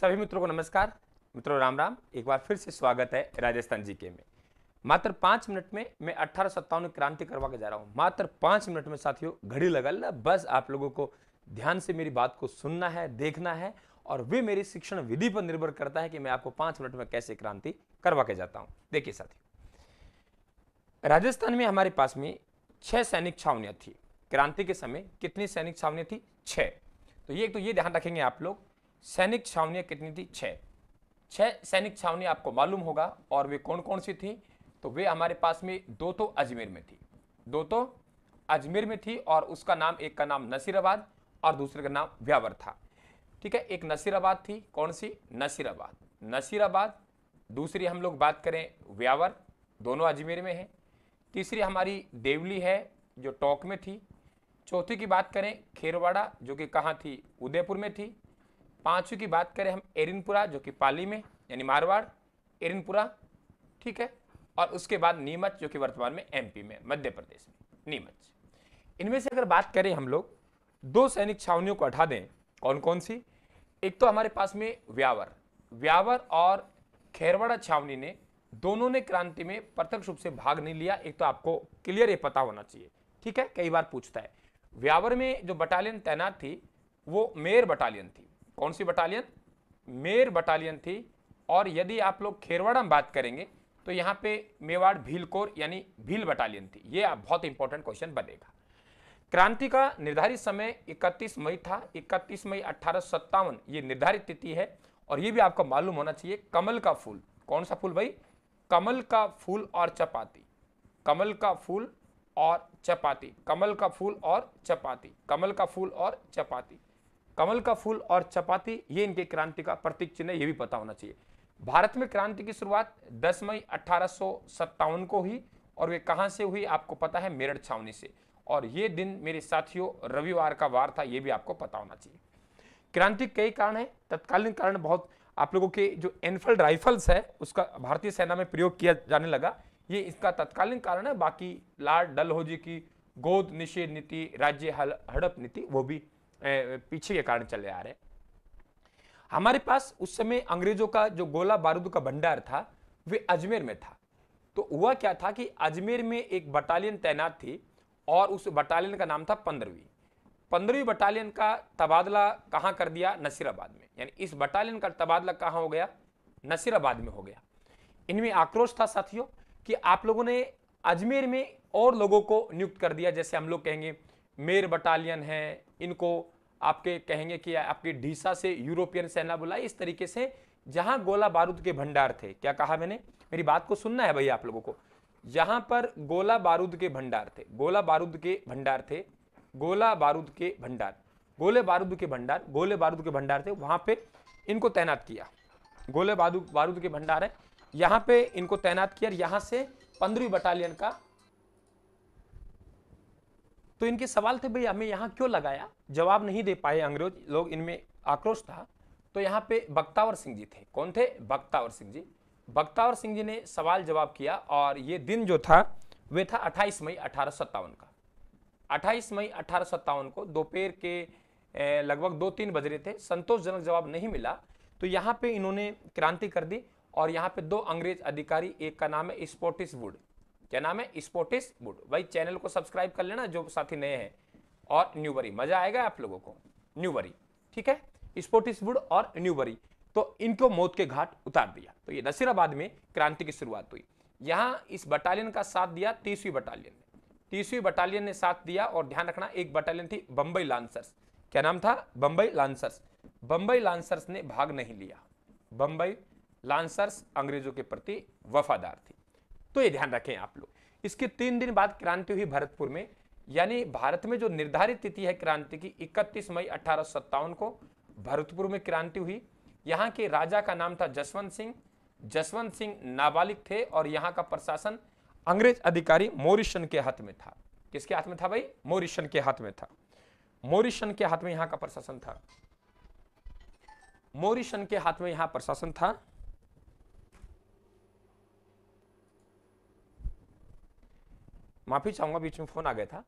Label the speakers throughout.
Speaker 1: सभी मित्रों को नमस्कार। मित्रों राम राम। एक बार फिर से स्वागत है राजस्थान जीके में। मात्र 5 मिनट में मैं 1857 क्रांति करवा के जा रहा हूं। मात्र 5 मिनट में साथियों, घड़ी लगा लेना, बस आप लोगों को ध्यान से मेरी बात को सुनना है, देखना है, और वे मेरी शिक्षण विधि पर निर्भर करता है कि मैं आपको 5 मिनट में कैसे क्रांति करवा के जाता हूं। देखिए साथियों, राजस्थान में हमारे पास में 6 सैनिक छावनियां थी। क्रांति के समय कितनी सैनिक छावनियां थी? 6। तो ये ध्यान रखेंगे आप लोग, सैनिक छावनियां कितनी थी? 6 सैनिक छावनी आपको मालूम होगा। और वे कौन कौन सी थी? तो वे हमारे पास में दो तो अजमेर में थी, और उसका नाम, एक का नाम नसीराबाद और दूसरे का नाम व्यावर था। ठीक है, एक नसीराबाद थी। कौन सी? नसीराबाद। दूसरी हम लोग बात करें व्यावर, दोनों अजमेर में है। तीसरी हमारी देवली है जो टोंक में थी। चौथी की बात करें खेरवाड़ा, जो कि कहाँ थी? उदयपुर में थी। पांचवी की बात करें हम एरिनपुरा, जो कि पाली में, यानी मारवाड़, एरिनपुरा। ठीक है, और उसके बाद नीमच, जो कि वर्तमान में एमपी में, मध्य प्रदेश में, नीमच। इनमें से अगर बात करें हम लोग, 2 सैनिक छावनियों को हटा दें, कौन कौन सी? एक तो हमारे पास में व्यावर और खेरवाड़ा छावनी ने, दोनों ने क्रांति में प्रत्यक्ष रूप से भाग नहीं लिया। एक तो आपको क्लियर ये पता होना चाहिए। ठीक है, कई बार पूछता है। व्यावर में जो बटालियन तैनात थी वो मेयर बटालियन थी। कौन सी बटालियन? मेयर बटालियन थी। और यदि आप लोग खेरवाड़ा में बात करेंगे तो यहाँ पे मेवाड़ भील कोर यानी भील बटालियन थी। ये बहुत इंपॉर्टेंट क्वेश्चन बनेगा। क्रांति का निर्धारित समय 31 मई था। 31 मई 1857 ये निर्धारित तिथि है। और ये भी आपको मालूम होना चाहिए, कमल का फूल, कौन सा फूल भाई? कमल का फूल और चपाती, कमल का फूल और चपाती, कमल का फूल और चपाती, कमल का फूल और चपाती, कमल का फूल और चपाती, ये इनके क्रांति का प्रतीक चिन्ह है। ये भी पता होना चाहिए। भारत में क्रांति की शुरुआत 10 मई 1857 को हुई। और वे कहां से हुई? आपको पता है, मेरठ छावनी से। और ये दिन मेरे साथियों रविवार का वार था। ये भी आपको पता होना चाहिए। क्रांति कई कारण है। तत्कालीन कारण बहुत, आप लोगों के जो एनफील्ड राइफल्स है उसका भारतीय सेना में प्रयोग किया जाने लगा, ये इसका तत्कालीन कारण है। बाकी लॉर्ड डलहौजी की गोद निषेध नीति, राज्य हड़प नीति, वो भी पीछे के कारण चले आ रहे। हमारे पास उस समय अंग्रेजों का जो गोला बारूद का भंडार था वे अजमेर में था। तो हुआ क्या था कि अजमेर में एक बटालियन तैनात थी और उस बटालियन का नाम था 15वीं बटालियन का तबादला कहां कर दिया? नसीराबाद में। यानी इस बटालियन का तबादला कहां हो गया? नसीराबाद में हो गया। इनमें आक्रोश था साथियों कि आप लोगों ने अजमेर में और लोगों को नियुक्त कर दिया। जैसे हम लोग कहेंगे मेर बटालियन है, इनको आपके कहेंगे कि आपके ढीसा से यूरोपियन सेना बुलाई। इस तरीके से जहां गोला बारूद के भंडार थे, क्या कहा मैंने? मेरी बात को सुनना है भाई आप लोगों को। जहां पर गोला बारूद के भंडार थे, गोला बारूद के भंडार थे, गोला बारूद के भंडार, गोले बारूद के भंडार, गोले बारूद के भंडार थे, वहां पे इनको तैनात किया। गोले बारूद के भंडार है, यहां पे इनको तैनात किया। यहां से 15वीं बटालियन का, तो इनके सवाल थे भाई हमें यहां क्यों लगाया? जवाब नहीं दे पाए अंग्रेज लोग, इनमें आक्रोश था। तो यहां पे बख्तावर सिंह जी थे। कौन थे? बख्तावर सिंह जी। बख्तावर सिंह जी ने सवाल जवाब किया। और ये दिन जो था वे था 28 मई 1857 का। 28 मई 1857 को दोपहर के लगभग 2-3 बज रहे थे। संतोषजनक जवाब नहीं मिला तो यहाँ पे इन्होंने क्रांति कर दी। और यहाँ पे 2 अंग्रेज अधिकारी, एक का नाम है स्पॉटिस वुड। क्या नाम है? स्पॉटिस वुड। भाई चैनल को सब्सक्राइब कर लेना जो साथी नए हैं। और न्यूबरी, मजा आएगा आप लोगों को। न्यूबरी, ठीक है, स्पॉटिस वुड और न्यूबरी, तो इनको मौत के घाट उतार दिया। तो ये नसीराबाद में क्रांति की शुरुआत हुई। यहां इस बटालियन का साथ दिया 30वीं बटालियन ने। 30वीं बटालियन ने साथ दिया। और ध्यान रखना, एक बटालियन थी बंबई लांसर्स। क्या नाम था? बंबई लांसर्स। बंबई लांसर्स ने भाग नहीं लिया। बंबई लांसर्स अंग्रेजों के प्रति वफादार थी। तो ये ध्यान रखें आप लोग। इसके 3 दिन बाद क्रांति हुई भरतपुर में। यानी भारत में जो निर्धारित तिथि है क्रांति की, 31 मई 1857 को भरतपुर में क्रांति हुई। यहाँ के राजा का नाम था जसवंत सिंह। जसवंत सिंह नाबालिग थे और यहाँ का प्रशासन अंग्रेज अधिकारी मोरिसन के हाथ में था। किसके हाथ में था भाई? मोरिसन के हाथ में था। मोरिसन के हाथ में यहाँ का प्रशासन था। मोरिसन के हाथ में यहाँ प्रशासन था। माफी चाहूंगा, बीच में फोन आ गया था।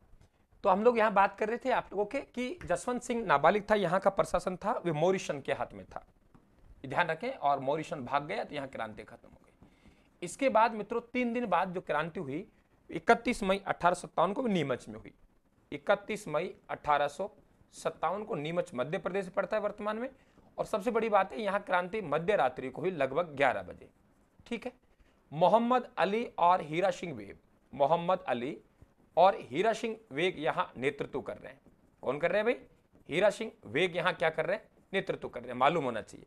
Speaker 1: तो हम लोग यहाँ बात कर रहे थे आप लोगों के कि जसवंत सिंह नाबालिग था, यहाँ का प्रशासन था वे मोरिसन के हाथ में था। ध्यान रखें, और मॉरिशन भाग गया तो यहाँ क्रांति खत्म हो गई। इसके बाद मित्रों 3 दिन बाद जो क्रांति हुई 31 मई 1857 को नीमच में हुई। 31 मई 1857 को नीमच मध्य प्रदेश पड़ता है वर्तमान में। और सबसे बड़ी बात है यहाँ क्रांति मध्य रात्रि को हुई लगभग 11 बजे। ठीक है। मोहम्मद अली और हीरा सिंह वेग, मोहम्मद अली और हीरा सिंह वेग यहाँ नेतृत्व कर रहे हैं। कौन कर रहे हैं भाई? हीरा सिंह वेग यहाँ क्या कर रहे हैं? नेतृत्व कर रहे हैं, मालूम होना चाहिए।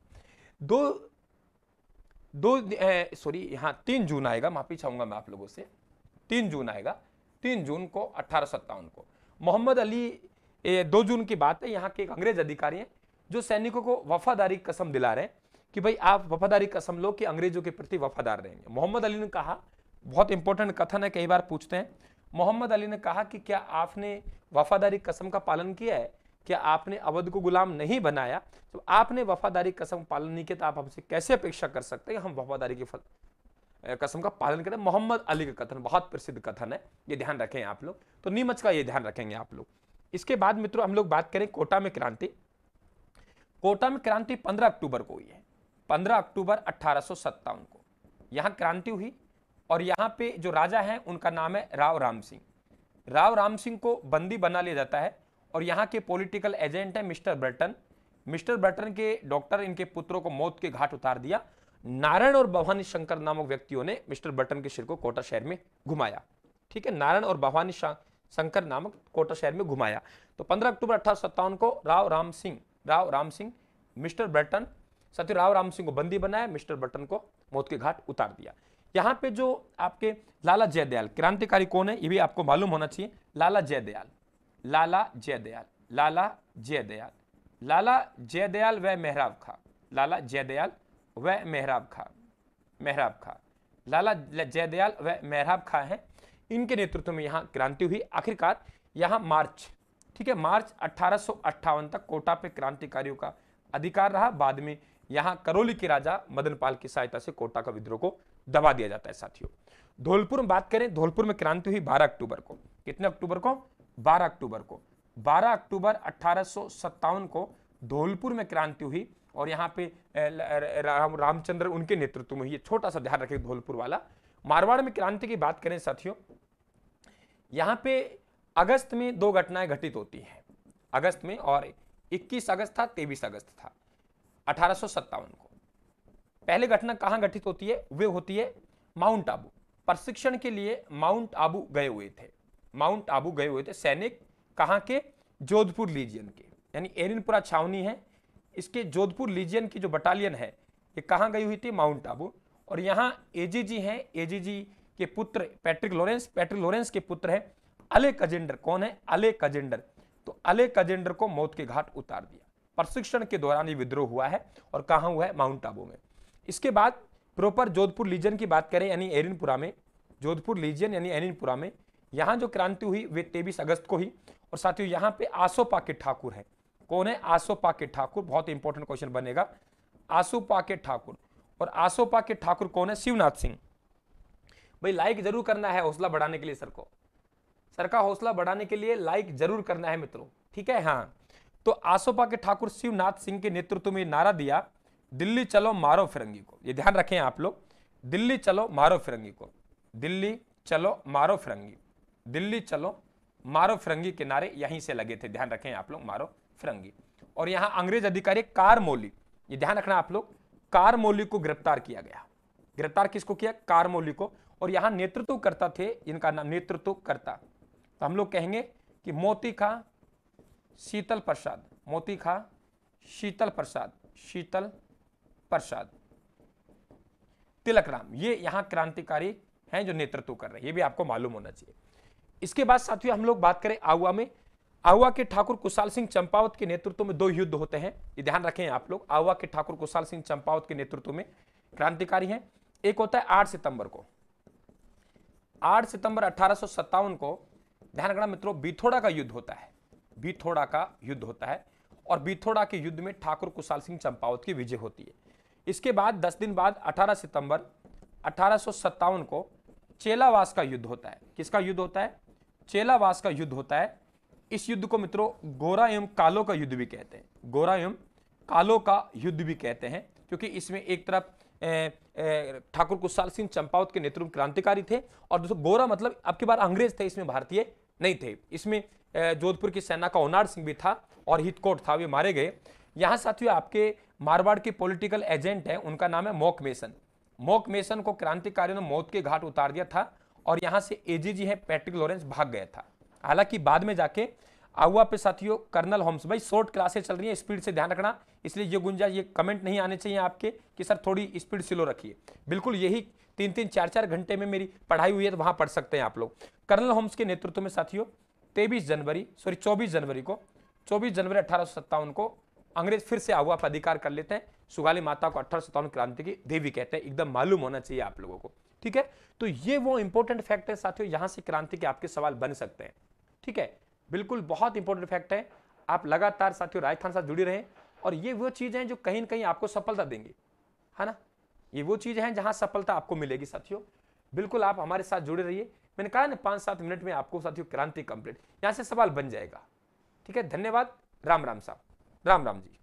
Speaker 1: यहाँ 3 जून आएगा, माफी चाहूंगा मैं आप लोगों से, 3 जून आएगा। 3 जून को 1857 को मोहम्मद अली, 2 जून की बात है, यहाँ के एक अंग्रेज अधिकारी हैं जो सैनिकों को वफादारी कसम दिला रहे हैं कि भाई आप वफादारी कसम लो कि अंग्रेजों के प्रति वफादार रहेंगे। मोहम्मद अली ने कहा, बहुत इंपॉर्टेंट कथन है, कई बार पूछते हैं, मोहम्मद अली ने कहा कि क्या आपने वफादारी कसम का पालन किया है? क्या आपने अवध को गुलाम नहीं बनाया? तो आपने वफादारी कसम पालन नहीं किया तो आप हमसे कैसे अपेक्षा कर सकते हैं हम वफादारी की कसम का पालन करें? मोहम्मद अली का कथन बहुत प्रसिद्ध कथन है, ये ध्यान रखें आप लोग। तो नीमच का ये ध्यान रखेंगे आप लोग। इसके बाद मित्रों हम लोग बात करें कोटा में क्रांति। कोटा में क्रांति 15 अक्टूबर को हुई है, 15 अक्टूबर 1857 को यहां क्रांति हुई। और यहां पे जो राजा हैं उनका नाम है राव राम सिंह। राव राम सिंह को बंदी बना लिया जाता है और यहाँ के पॉलिटिकल एजेंट है मिस्टर बर्टन। मिस्टर बर्टन के डॉक्टर इनके पुत्रों को मौत के घाट उतार दिया। नारायण और भवानी शंकर नामक व्यक्तियों ने मिस्टर बर्टन के सिर को कोटा शहर में घुमाया। ठीक है, नारायण और भवानी शंकर नामक कोटा शहर में घुमाया। तो 15 अक्टूबर 1857 को राव राम सिंह मिस्टर बर्टन, साथ ही राव राम सिंह को बंदी बनाया, मिस्टर बर्टन को मौत के घाट उतार दिया। यहाँ पे जो आपके लाला जयदयाल क्रांतिकारी कौन है ये भी आपको मालूम होना चाहिए। लाला जयदयाल व मेहराब खां, लाला जयदयाल व मेहराब खां हैं, इनके नेतृत्व में यहाँ क्रांति हुई। आखिरकार यहाँ मार्च, ठीक है, मार्च 1858 तक कोटा पे क्रांतिकारियों का अधिकार रहा। बाद में यहाँ करौली के राजा मदन पाल की सहायता से कोटा का विद्रोह को दबा दिया जाता है। साथियों धौलपुर में बात करें, धौलपुर में क्रांति हुई 12 अक्टूबर को। कितने अक्टूबर को? 12 अक्टूबर को। 12 अक्टूबर 1857 को धौलपुर में क्रांति हुई और यहाँ पे रामचंद्र उनके नेतृत्व में हुई। छोटा सा ध्यान रखें धौलपुर वाला। मारवाड़ में क्रांति की बात करें साथियों, यहाँ पे अगस्त में 2 घटनाएं घटित होती हैं अगस्त में, और 21 अगस्त था, 23 अगस्त था 1857 को। पहले घटना कहां घटित होती है? वे होती है माउंट आबू। प्रशिक्षण के लिए माउंट आबू गए हुए थे सैनिक। कहां के? जोधपुर लीजियन के, यानी एरिनपुरा छावनी है, इसके जोधपुर लीजियन की जो बटालियन है ये कहां गई हुई थी? माउंट आबू। और यहाँ एजीजी हैं, एजीजी के पुत्र पैट्रिक लॉरेंस के पुत्र है अले कजेंडर। कौन है? अले कजेंडर। तो अले कजेंडर को मौत के घाट उतार दिया। प्रशिक्षण के दौरान ये विद्रोह हुआ है और कहां हुआ है? माउंट आबू में। इसके बाद प्रॉपर जोधपुर लीजियन की बात करें, यानी एरिनपुरा में, जोधपुर लीजियन यानी एरिनपुरा में यहां जो क्रांति हुई वे 23 अगस्त को हुई। और साथियों यहां पे आसोपा के ठाकुर है। कौन है? आसोपा के ठाकुर। बहुत इंपॉर्टेंट क्वेश्चन बनेगा, आसोपा के ठाकुर। और आसोपा के ठाकुर कौन है? शिवनाथ सिंह। भाई लाइक जरूर करना है हौसला बढ़ाने के लिए, सर का हौसला बढ़ाने के लिए लाइक जरूर करना है मित्रों, ठीक है। हाँ, तो आसोपा के ठाकुर शिवनाथ सिंह के नेतृत्व में नारा दिया, दिल्ली चलो मारो फिरंगी को। ये ध्यान रखें आप लोग, दिल्ली चलो मारो फिरंगी को, दिल्ली चलो मारो फिरंगी, दिल्ली चलो मारो फिरंगी के नारे यहीं से लगे थे। ध्यान रखें आप लोग, मारो फिरंगी। और यहां अंग्रेज अधिकारी कारमौली, ये ध्यान रखना आप लोग, कारमौली को गिरफ्तार किया गया। गिरफ्तार किसको किया? कारमौली को। और यहां नेतृत्व करता थे, इनका नाम नेतृत्व करता, तो हम लोग कहेंगे कि मोती खां शीतल प्रसाद, मोती खां शीतल प्रसाद तिलक राम, ये यहां क्रांतिकारी हैं जो नेतृत्व कर रहे हैं, ये भी आपको मालूम होना चाहिए। इसके बाद साथियों हम लोग बात करें आहुआ में, आहुआ के ठाकुर कुशाल सिंह चंपावत के नेतृत्व में 2 युद्ध होते हैं। ये ध्यान रखें आप लोग, आहुआ के ठाकुर कुशाल सिंह चंपावत के नेतृत्व में क्रांतिकारी हैं। एक होता है 8 सितंबर को, 8 सितंबर 1857 को, ध्यान रखना मित्रों, बिथोड़ा का युद्ध होता है, बिथोड़ा का युद्ध होता है। और बिथोड़ा के युद्ध में ठाकुर कुशाल सिंह चंपावत की विजय होती है। इसके बाद 10 दिन बाद 18 सितंबर 1857 को चेलावास का युद्ध होता है। किसका युद्ध होता है? चेलावास का युद्ध होता है। इस युद्ध को मित्रों गोरा एवं कालो का युद्ध भी कहते हैं, गोरा एवं कालो का युद्ध भी कहते हैं। क्योंकि इसमें एक तरफ ठाकुर कुशाल सिंह चंपावत के नेतृत्व में क्रांतिकारी थे और दूसरा गोरा मतलब अब की बार अंग्रेज थे, इसमें भारतीय नहीं थे। इसमें जोधपुर की सेना का ओनाड सिंह भी था और हितकोट था, वे मारे गए। यहाँ साथियों आपके मारवाड़ के पॉलिटिकल एजेंट है, उनका नाम है मॉक मेसन। मॉक मेसन को क्रांतिकारियों ने मौत के घाट उतार दिया था और यहाँ से एजीजी है पैट्रिक लॉरेंस भाग गया था। हालांकि बाद में जाके आउआ पे साथियों कर्नल होम्स, भाई शॉर्ट क्लासेस चल रही है, स्पीड से ध्यान रखना, इसलिए ये गुंजाइश, ये कमेंट नहीं आने चाहिए आपके कि सर थोड़ी स्पीड स्लो रखिए। बिल्कुल यही 3-3 4-4 घंटे में मेरी पढ़ाई हुई है, तो वहां पढ़ सकते हैं आप लोग। कर्नल होम्स के नेतृत्व में साथियों 24 जनवरी 1857 को अंग्रेज फिर से आहुआ पर अधिकार कर लेते हैं। सुगाली माता को 1857 क्रांति की देवी कहते हैं, एकदम मालूम होना चाहिए आप लोगों को, ठीक है। तो ये वो इंपॉर्टेंट फैक्ट है साथियों, यहां से क्रांति के आपके सवाल बन सकते हैं, ठीक है। बिल्कुल बहुत इंपॉर्टेंट फैक्ट है। आप लगातार साथियों राजस्थान साथ जुड़े रहें और ये वो चीजें हैं जो कहीं ना कहीं आपको सफलता देंगी, है ना। ये वो चीजें हैं जहां सफलता आपको मिलेगी साथियों। बिल्कुल आप हमारे साथ जुड़े रहिए। मैंने कहा ना 5-7 मिनट में आपको साथियों क्रांति कंप्लीट, यहां से सवाल बन जाएगा, ठीक है। धन्यवाद। राम राम साहब, राम राम जी।